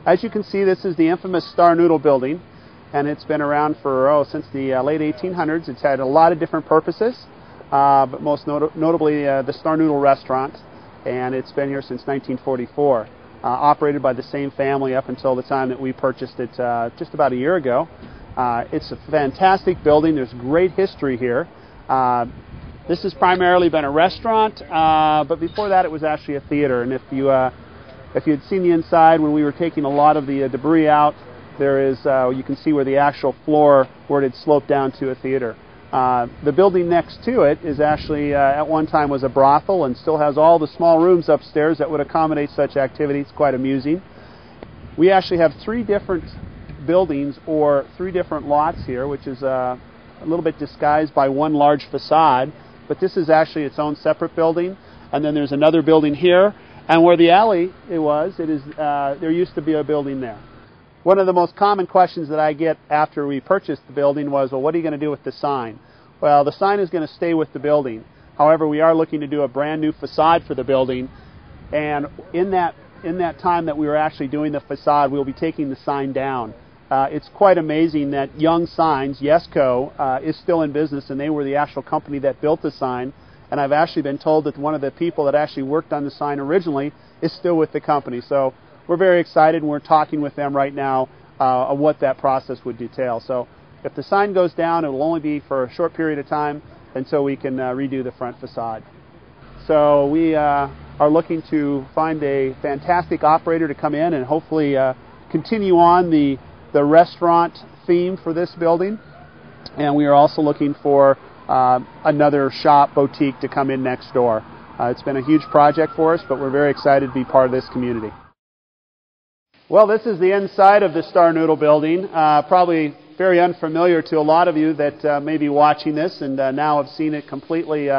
As you can see, this is the infamous Star Noodle building, and it's been around for since the late 1800s. It's had a lot of different purposes, but most notably the Star Noodle restaurant, and it's been here since 1944. Operated by the same family up until the time that we purchased it just about a year ago. It's a fantastic building. There's great history here. This has primarily been a restaurant, but before that it was actually a theater. And if you had seen the inside when we were taking a lot of the debris out, there is you can see where the actual floor where it had sloped down to a theater. The building next to it is actually at one time was a brothel and still has all the small rooms upstairs that would accommodate such activity. It's quite amusing. We actually have 3 different buildings or 3 different lots here, which is a little bit disguised by one large facade, but this is actually its own separate building. And then there's another building here, and where the alley there used to be a building there. One of the most common questions that I get after we purchased the building was, well, what are you going to do with the sign? Well, the sign is going to stay with the building. However, we are looking to do a brand new facade for the building, and in that time that we were actually doing the facade, we'll be taking the sign down. It's quite amazing that Young Signs, Yesco, is still in business, and they were the actual company that built the sign. And I've actually been told that one of the people that actually worked on the sign originally is still with the company. So we're very excited, and we're talking with them right now of what that process would detail. So if the sign goes down, it will only be for a short period of time until we can redo the front facade. So we are looking to find a fantastic operator to come in and hopefully continue on the restaurant theme for this building. And we are also looking for another shop boutique to come in next door. It's been a huge project for us, but we're very excited to be part of this community. Well, this is the inside of the Star Noodle building. Probably very unfamiliar to a lot of you that may be watching this and now have seen it completely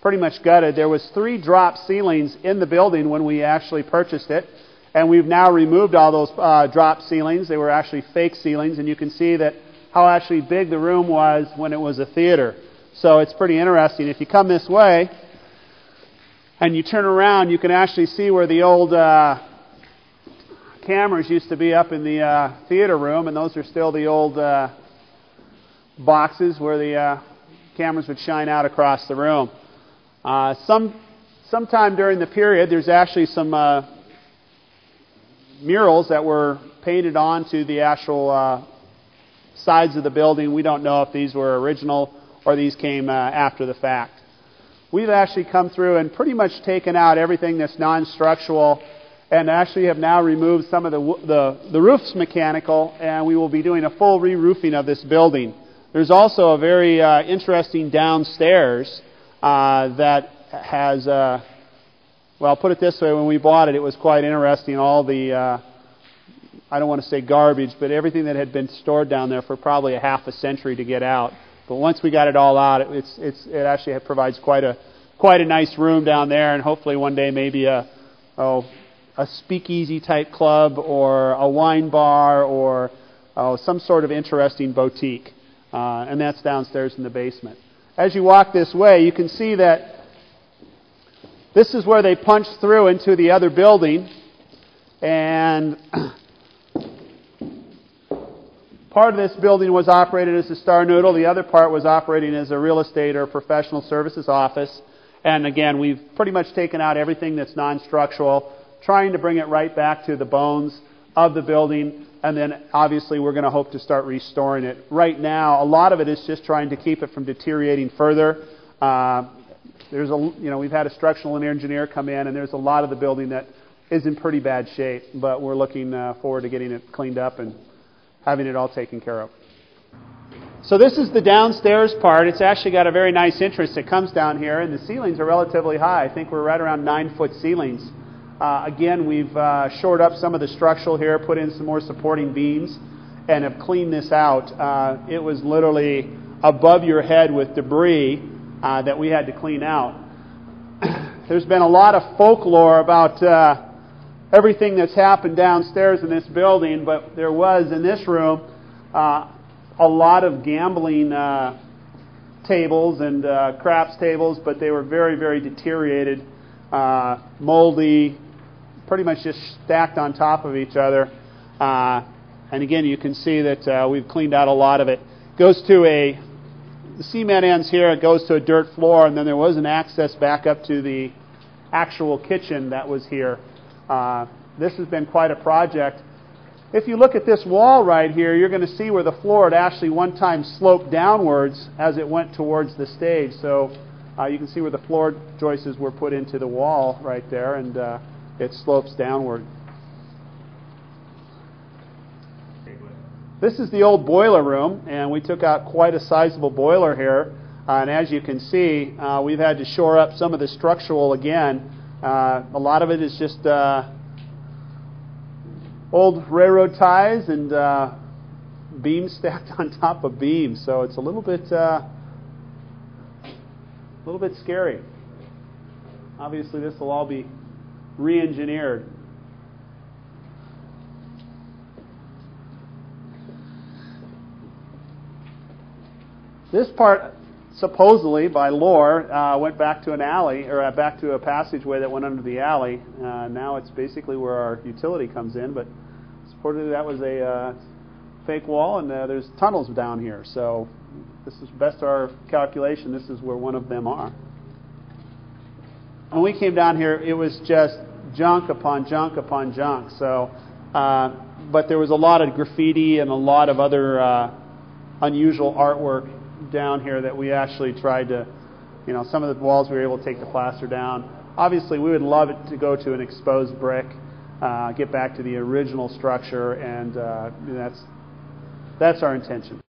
pretty much gutted. There was 3 drop ceilings in the building when we actually purchased it. And we've now removed all those drop ceilings. They were actually fake ceilings, and you can see that how actually big the room was when it was a theater. So it's pretty interesting. If you come this way and you turn around, you can actually see where the old cameras used to be up in the theater room, and those are still the old boxes where the cameras would shine out across the room. Sometime during the period, there's actually some murals that were painted onto the actual sides of the building. We don't know if these were original or these came after the fact. We've actually come through and pretty much taken out everything that's non-structural, and actually have now removed some of the roof's mechanical, and we will be doing a full re-roofing of this building. There's also a very interesting downstairs that has well, put it this way, when we bought it, it was quite interesting. All the, I don't want to say garbage, but everything that had been stored down there for probably a half a century to get out. But once we got it all out, it actually provides quite a nice room down there, and hopefully one day maybe a speakeasy type club or a wine bar or some sort of interesting boutique. And that's downstairs in the basement. As you walk this way, you can see that this is where they punched through into the other building, and part of this building was operated as a Star Noodle. The other part was operating as a real estate or professional services office. And again, we've pretty much taken out everything that's non-structural, trying to bring it right back to the bones of the building, and then obviously we're going to hope to start restoring it. Right now, a lot of it is just trying to keep it from deteriorating further. We've had a structural engineer come in, and there's a lot of the building that is in pretty bad shape, but we're looking forward to getting it cleaned up and having it all taken care of. So this is the downstairs part. It's actually got a very nice entrance that comes down here, and the ceilings are relatively high. I think we're right around 9-foot ceilings. Again, we've shored up some of the structural here, put in some more supporting beams, and have cleaned this out. It was literally above your head with debris that we had to clean out. There's been a lot of folklore about everything that's happened downstairs in this building, but there was in this room a lot of gambling tables and craps tables, but they were very, very deteriorated, moldy, pretty much just stacked on top of each other. And again, you can see that we've cleaned out a lot of it. Goes to the cement ends here, it goes to a dirt floor, and then there was an access back up to the actual kitchen that was here. This has been quite a project. If you look at this wall right here, you're going to see where the floor had actually one time sloped downwards as it went towards the stage. So you can see where the floor joists were put into the wall right there, and it slopes downward. This is the old boiler room, and we took out quite a sizable boiler here. And as you can see, we've had to shore up some of the structural again. A lot of it is just old railroad ties and beams stacked on top of beams. So it's a little bit scary. Obviously, this will all be re-engineered. This part, supposedly, by lore, went back to an alley, or back to a passageway that went under the alley. Now it's basically where our utility comes in, but supposedly that was a fake wall, and there's tunnels down here. So this is best of our calculation. This is where one of them are. When we came down here, it was just junk upon junk upon junk. So, but there was a lot of graffiti and a lot of other unusual artwork down here that we actually tried to, some of the walls we were able to take the plaster down. Obviously, we would love it to go to an exposed brick, get back to the original structure, and that's our intention.